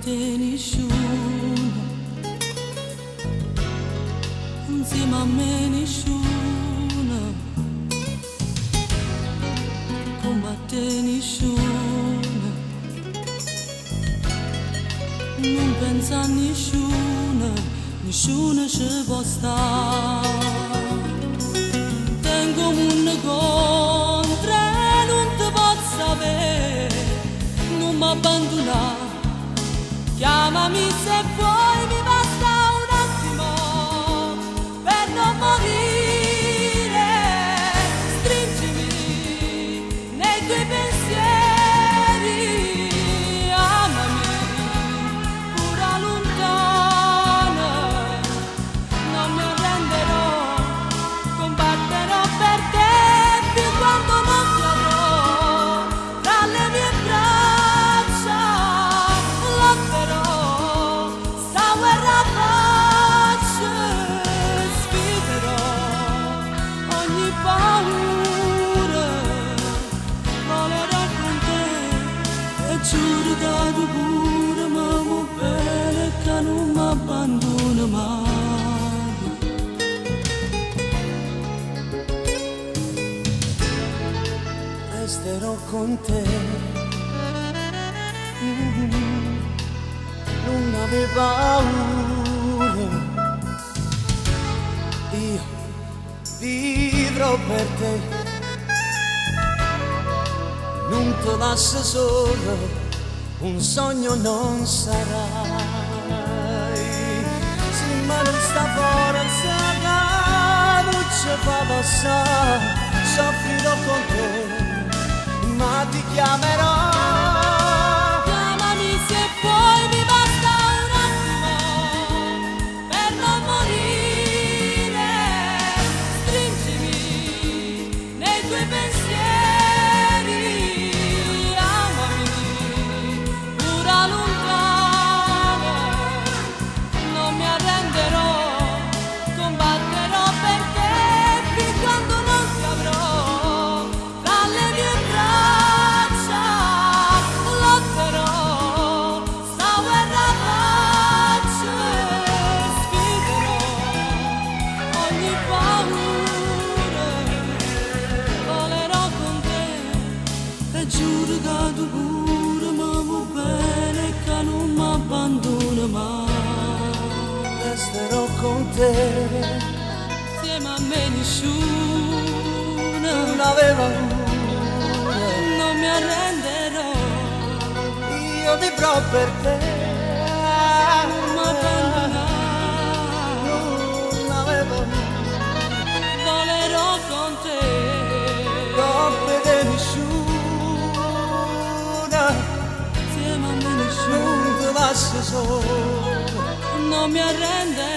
te nessuno, insieme a me nessuno, come te nessuno, non pensa a nessuno, nessuno ci può stare. Tengo un incontro e non ti posso avere, non mi abbandonare. Chiamami se vuoi, mi basta un attimo per non morire. Stringimi nei tuoi pensieri, amami pure lontana. Non mi arrenderò, combatterò per te più quando non ti avrò tra le mie braccia. Lotterò, sta guerra faccio, sfiderò ogni paura, volerò con te e giuro che tu pure mi vuoi bene, che non mi abbandoni mai. Resterò con te, non avevo paura, io vivrò per te, non ti lascio solo, un sogno non sarai. Se ma non sta forza non ci fa passare, soffrirò con te, ma ti chiamerò. Chiamami se vuoi, mi basta un attimo per non morire. Stringimi nei tuoi pensieri, amami pure lontano. Non mi arrenderò, combatterò per te fin quando non ti avrò tra le mie braccia. Lotterò, sta guerra faccio, sfiderò ogni paura, volerò con te e giuro che tu pure mi vuoi bene, che non mi abbandoni mai. Resterò con te, insieme a me nessuno, non avevo paura, non mi arrenderò, io vivrò per te, non mi abbandonar, non avevo paura, volerò con te, coppe di nessuna, insieme a me nessuno, non ti lascio solo, non mi arrenderò.